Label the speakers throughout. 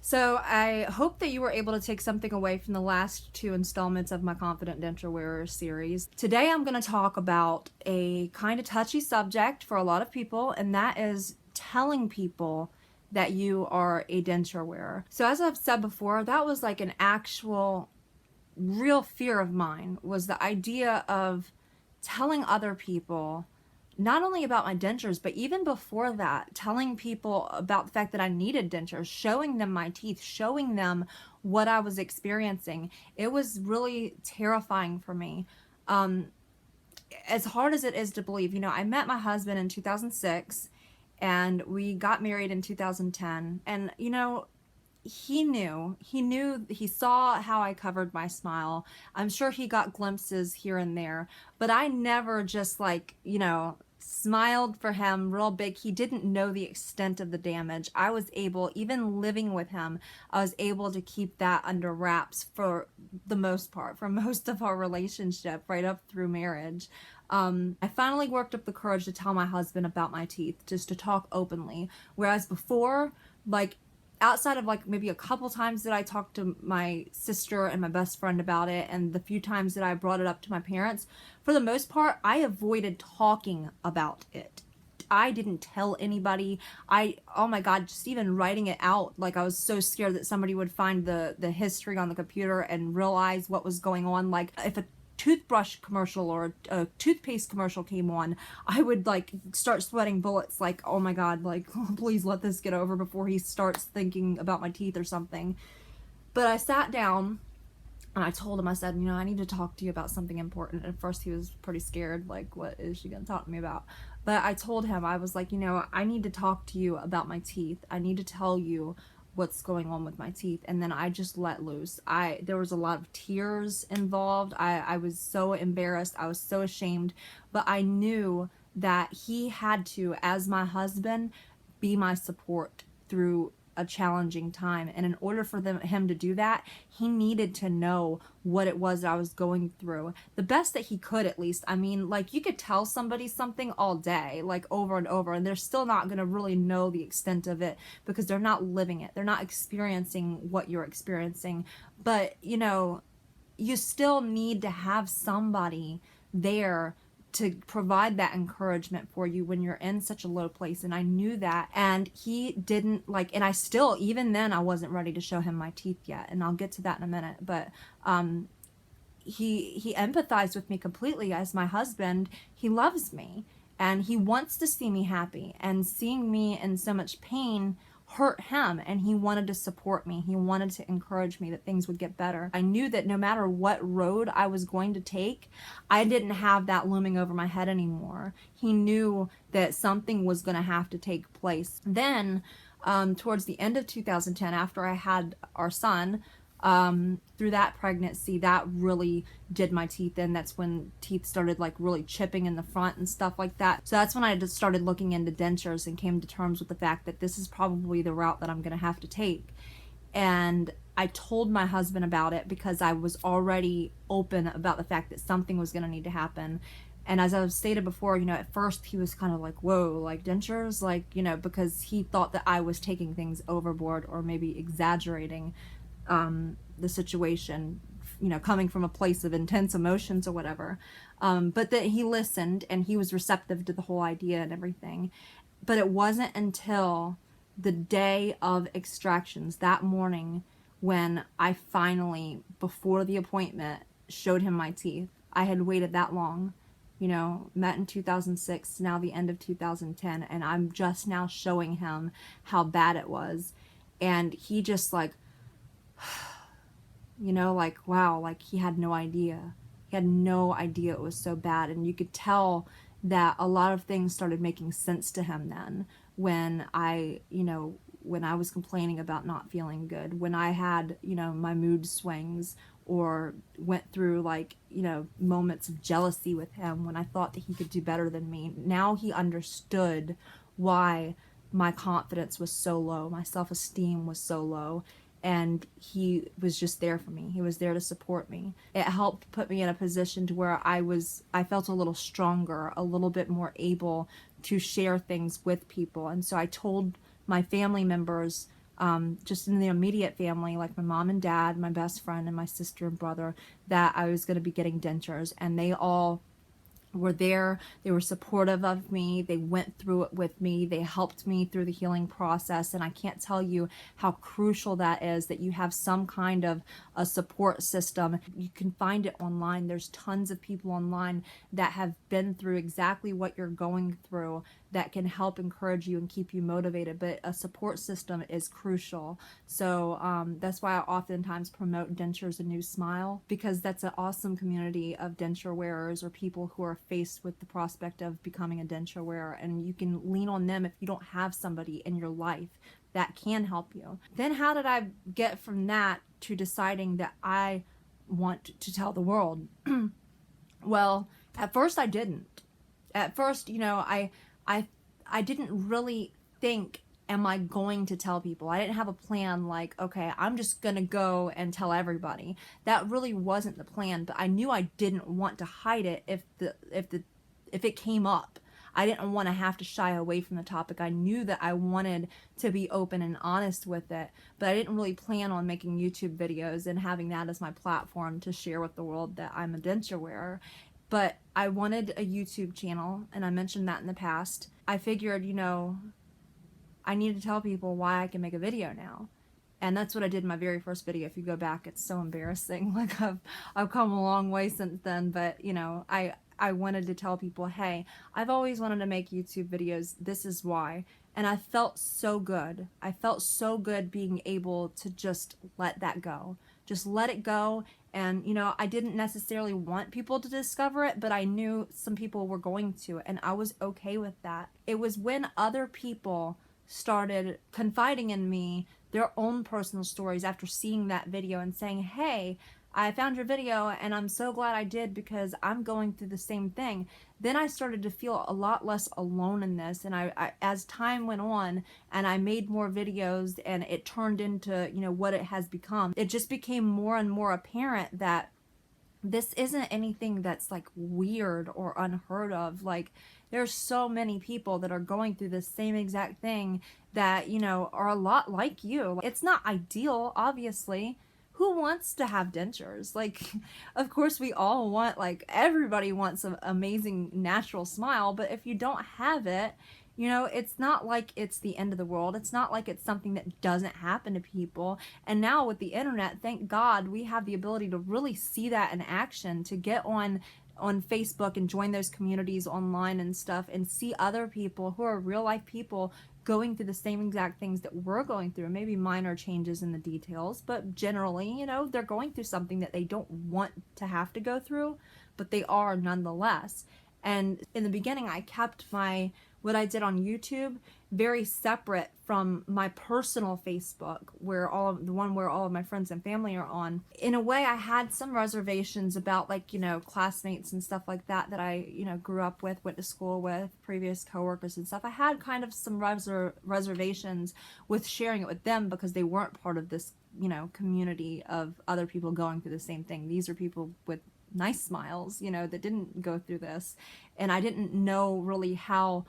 Speaker 1: So I hope that you were able to take something away from the last two installments of my Confident Denture Wearers series. Today I'm going to talk about a kind of touchy subject for a lot of people, and that is telling people that you are a denture wearer. So as I've said before, that was like an actual real fear of mine, was the idea of telling other people not only about my dentures, but even before that, telling people about the fact that I needed dentures, showing them my teeth, showing them what I was experiencing. It was really terrifying for me. As hard as it is to believe, I met my husband in 2006 and we got married in 2010. And, he saw how I covered my smile. I'm sure he got glimpses here and there, but I never just smiled for him real big. He didn't know the extent of the damage. I was able, even living with him, I was able to keep that under wraps for the most part, for most of our relationship, right up through marriage. I finally worked up the courage to tell my husband about my teeth, just to talk openly. Whereas before, outside of maybe a couple times that I talked to my sister and my best friend about it, and the few times that I brought it up to my parents, for the most part, I avoided talking about it. I didn't tell anybody. Oh my God, just even writing it out, I was so scared that somebody would find the history on the computer and realize what was going on. Like if a toothbrush commercial or a toothpaste commercial came on, I would start sweating bullets, oh my God, please let this get over before he starts thinking about my teeth or something. But I sat down and I told him, I said, I need to talk to you about something important. At first he was pretty scared, what is she gonna talk to me about? But I told him, I was like, I need to talk to you about my teeth. I need to tell you what's going on with my teeth. And then I just let loose. There was a lot of tears involved. I was so embarrassed. I was so ashamed, but I knew that he had to, as my husband, be my support through a challenging time. And in order for him to do that, he needed to know what it was that I was going through, the best that he could, at least. I mean, you could tell somebody something all day, over and over, and they're still not going to really know the extent of it because they're not living it. They're not experiencing what you're experiencing. But, you still need to have somebody there to provide that encouragement for you when you're in such a low place. And I knew that, and he didn't and I still, even then, I wasn't ready to show him my teeth yet, and I'll get to that in a minute. But he empathized with me completely. As my husband, he loves me and he wants to see me happy, and seeing me in so much pain hurt him, and he wanted to support me. He wanted to encourage me that things would get better. I knew that no matter what road I was going to take, I didn't have that looming over my head anymore. He knew that something was going to have to take place. Then, towards the end of 2010, after I had our son, through that pregnancy, that really did my teeth in. That's when teeth started really chipping in the front and stuff like that. So that's when I just started looking into dentures and came to terms with the fact that this is probably the route that I'm going to have to take. And I told my husband about it because I was already open about the fact that something was going to need to happen. And as I've stated before, at first he was kind of whoa, dentures, because he thought that I was taking things overboard or maybe exaggerating the situation, coming from a place of intense emotions or whatever. But that he listened and he was receptive to the whole idea and everything. But it wasn't until the day of extractions, that morning, when I finally, before the appointment, showed him my teeth. I had waited that long, met in 2006, now the end of 2010, and I'm just now showing him how bad it was. And he just wow, he had no idea. He had no idea it was so bad. And you could tell that a lot of things started making sense to him then, when I was complaining about not feeling good, when I had, my mood swings, or went through moments of jealousy with him when I thought that he could do better than me. Now he understood why my confidence was so low, my self-esteem was so low, and he was just there for me. He was there to support me. It helped put me in a position to where I felt a little stronger, a little bit more able to share things with people. And so I told my family members just in the immediate family, like my mom and dad, my best friend, and my sister and brother, that I was going to be getting dentures, and they all were there. They were supportive of me. They went through it with me. They helped me through the healing process. And I can't tell you how crucial that is, that you have some kind of a support system. You can find it online. There's tons of people online that have been through exactly what you're going through that can help encourage you and keep you motivated. But a support system is crucial. So that's why I oftentimes promote Dentures A New Smile, because that's an awesome community of denture wearers or people who are faced with the prospect of becoming a denture wearer, and you can lean on them if you don't have somebody in your life that can help you. Then how did I get from that to deciding that I want to tell the world? Well, at first I didn't. At first, I didn't really think, am I going to tell people? I didn't have a plan like, okay, I'm just gonna go and tell everybody. That really wasn't the plan, but I knew I didn't want to hide it if it came up. I didn't want to have to shy away from the topic. I knew that I wanted to be open and honest with it, but I didn't really plan on making YouTube videos and having that as my platform to share with the world that I'm a denture wearer. But I wanted a YouTube channel, and I mentioned that in the past. I figured, I need to tell people why I can make a video now. And that's what I did in my very first video. If you go back, it's so embarrassing. Like I've come a long way since then, but I wanted to tell people, hey, I've always wanted to make YouTube videos. This is why. And I felt so good. I felt so good being able to just let that go. Just let it go. And, I didn't necessarily want people to discover it, but I knew some people were going to, and I was okay with that. It was when other people started confiding in me their own personal stories after seeing that video and saying, hey, I found your video and I'm so glad I did because I'm going through the same thing. Then I started to feel a lot less alone in this, and I as time went on and I made more videos and it turned into, what it has become, it just became more and more apparent that this isn't anything that's like weird or unheard of. Like, there's so many people that are going through the same exact thing that, are a lot like you. It's not ideal, obviously. Who wants to have dentures? Like, of course we all want, like, everybody wants an amazing natural smile, but if you don't have it, it's not like it's the end of the world. It's not like it's something that doesn't happen to people. And now with the internet, thank God, we have the ability to really see that in action, to get on Facebook and join those communities online and stuff and see other people who are real life people going through the same exact things that we're going through. Maybe minor changes in the details, but generally, they're going through something that they don't want to have to go through, but they are nonetheless. And in the beginning, I kept what I did on YouTube very separate from my personal Facebook, where the one where all of my friends and family are on. In a way, I had some reservations about, like, classmates and stuff like that I, grew up with, went to school with, previous coworkers and stuff. I had kind of some reservations with sharing it with them because they weren't part of this, community of other people going through the same thing. These are people with nice smiles, that didn't go through this. And I didn't know really how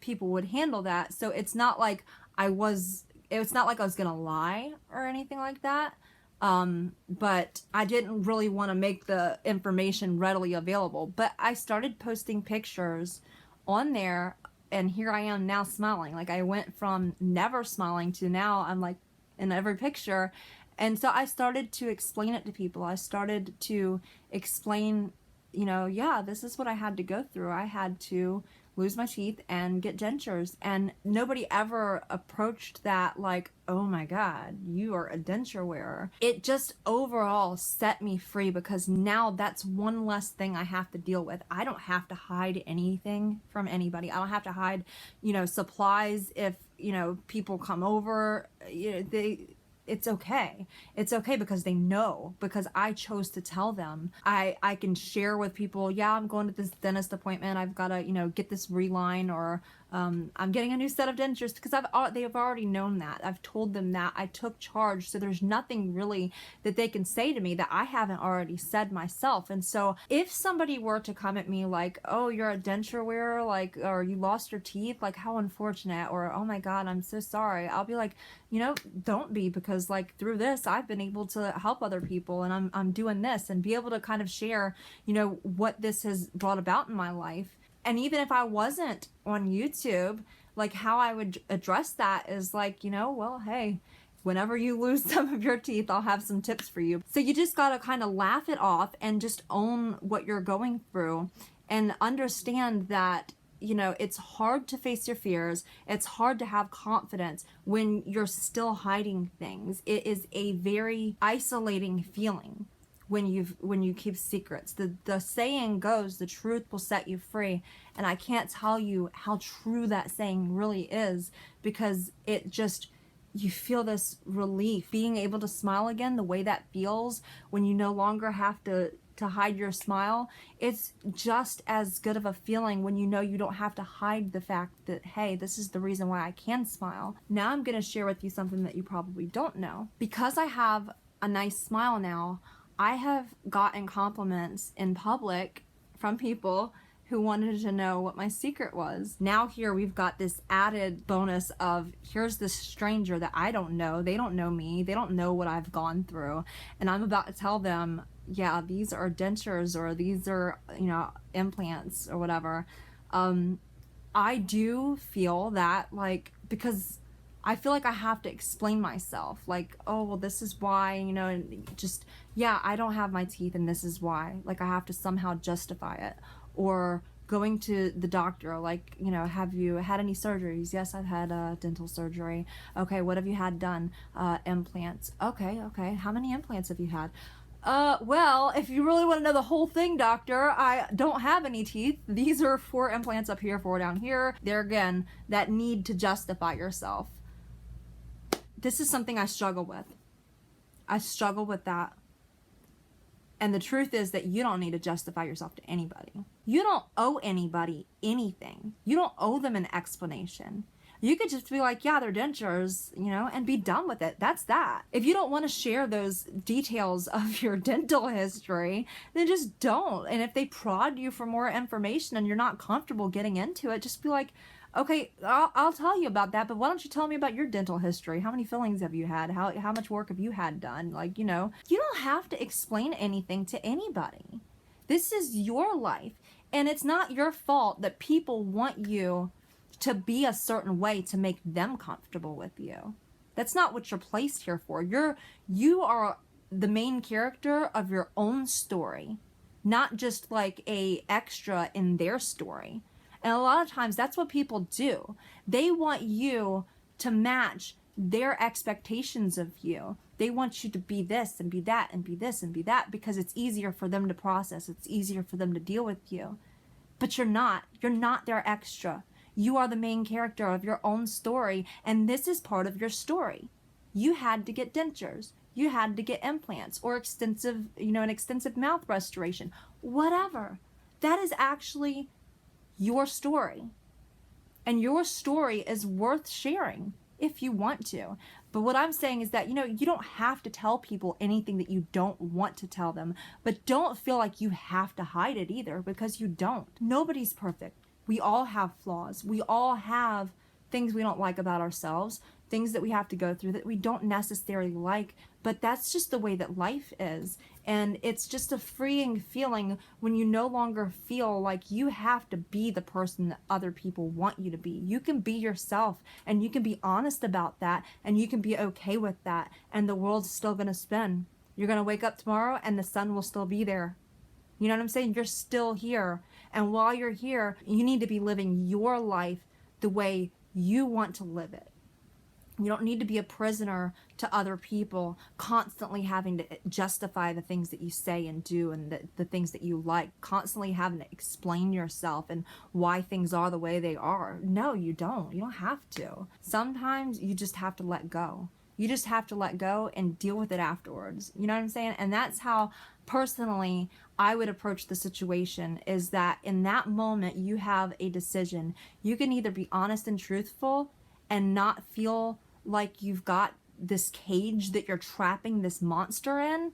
Speaker 1: people would handle that. So it's not like I was gonna lie or anything like that. But I didn't really want to make the information readily available. But I started posting pictures on there, and here I am now smiling. Like, I went from never smiling to now I'm like in every picture. And so I started to explain it to people. I started to explain, yeah, this is what I had to go through. I had to lose my teeth and get dentures, and nobody ever approached that like, oh my God, you are a denture wearer. It just overall set me free, because now that's one less thing I have to deal with. I don't have to hide anything from anybody. I don't have to hide, supplies. If, people come over, it's okay. It's okay because they know, because I chose to tell them. I can share with people, yeah, I'm going to this dentist appointment. I've got to, get this reline or I'm getting a new set of dentures because they have already known that. I've told them that. I took charge, so there's nothing really that they can say to me that I haven't already said myself. And so if somebody were to come at me like, oh, you're a denture wearer, like, or you lost your teeth, like, how unfortunate, or oh my God, I'm so sorry, I'll be like, don't be, because like through this I've been able to help other people, and I'm doing this, and be able to kind of share what this has brought about in my life. And even if I wasn't on YouTube, like how I would address that is like, well, hey, whenever you lose some of your teeth, I'll have some tips for you. So you just gotta kind of laugh it off and just own what you're going through, and understand that it's hard to face your fears. It's hard to have confidence when you're still hiding things. It is a very isolating feeling when you keep secrets. The saying goes, the truth will set you free. And I can't tell you how true that saying really is, because you feel this relief. Being able to smile again, the way that feels when you no longer have to hide your smile, it's just as good of a feeling when you don't have to hide the fact that, hey, this is the reason why I can smile. Now I'm gonna share with you something that you probably don't know. Because I have a nice smile now, I have gotten compliments in public from people who wanted to know what my secret was. Now here we've got this added bonus of, here's this stranger that I don't know. They don't know me. They don't know what I've gone through. And I'm about to tell them, yeah, these are dentures, or these are, implants or whatever. I do feel that, like, because I feel like I have to explain myself, like, oh, well, this is why, and just, yeah, I don't have my teeth and this is why. Like, I have to somehow justify it. Or going to the doctor, like, have you had any surgeries? Yes, I've had dental surgery. Okay, what have you had done? Implants. Okay. How many implants have you had? Well, if you really want to know the whole thing, doctor, I don't have any teeth. These are 4 implants up here, 4 down here. There again, that need to justify yourself. This is something I struggle with. I struggle with that. And the truth is that you don't need to justify yourself to anybody. You don't owe anybody anything. You don't owe them an explanation. You could just be like, yeah, they're dentures, and be done with it. That's that. If you don't want to share those details of your dental history, then just don't. And if they prod you for more information and you're not comfortable getting into it, just be like, okay, I'll tell you about that, but why don't you tell me about your dental history? How many fillings have you had? How much work have you had done? Like, you don't have to explain anything to anybody. This is your life, and it's not your fault that people want you to be a certain way to make them comfortable with you. That's not what you're placed here for. You are the main character of your own story, not just like a extra in their story. And a lot of times that's what people do. They want you to match their expectations of you. They want you to be this and be that and be this and be that, because it's easier for them to process. It's easier for them to deal with you. But you're not. You're not their extra. You are the main character of your own story, and this is part of your story. You had to get dentures. You had to get implants or an extensive mouth restoration. Whatever. That is actually your story. And your story is worth sharing if you want to. But what I'm saying is that, you don't have to tell people anything that you don't want to tell them. But don't feel like you have to hide it either, because you don't. Nobody's perfect. We all have flaws. We all have things we don't like about ourselves, things that we have to go through that we don't necessarily like, but that's just the way that life is. And it's just a freeing feeling when you no longer feel like you have to be the person that other people want you to be. You can be yourself, and you can be honest about that, and you can be okay with that, and the world's still gonna spin. You're gonna wake up tomorrow and the sun will still be there. You know what I'm saying? You're still here. And while you're here, you need to be living your life the way you want to live it. You don't need to be a prisoner to other people, constantly having to justify the things that you say and do, and the things that you like, constantly having to explain yourself and why things are the way they are. No, you don't. You don't have to. Sometimes you just have to let go. You just have to let go and deal with it afterwards. You know what I'm saying? And that's how personally I would approach the situation, is that in that moment you have a decision. You can either be honest and truthful and not feel like you've got this cage that you're trapping this monster in,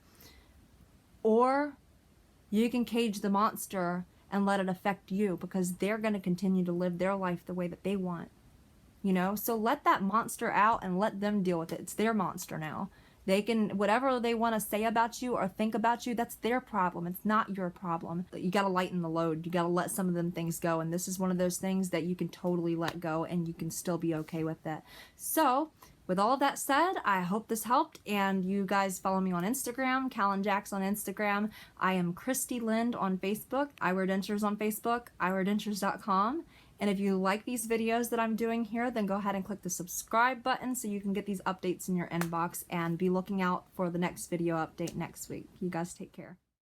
Speaker 1: or you can cage the monster and let it affect you, because they're going to continue to live their life the way that they want. You know, so let that monster out and let them deal with it. It's their monster now. They can, whatever they want to say about you or think about you, that's their problem. It's not your problem. You got to lighten the load. You got to let some of them things go. And this is one of those things that you can totally let go and you can still be okay with it. So with all of that said, I hope this helped, and you guys follow me on Instagram, kalinjax on Instagram. I am Christy Lind on Facebook. I Wear Dentures on Facebook, iweardentures.com. And if you like these videos that I'm doing here, then go ahead and click the subscribe button so you can get these updates in your inbox, and be looking out for the next video update next week. You guys take care.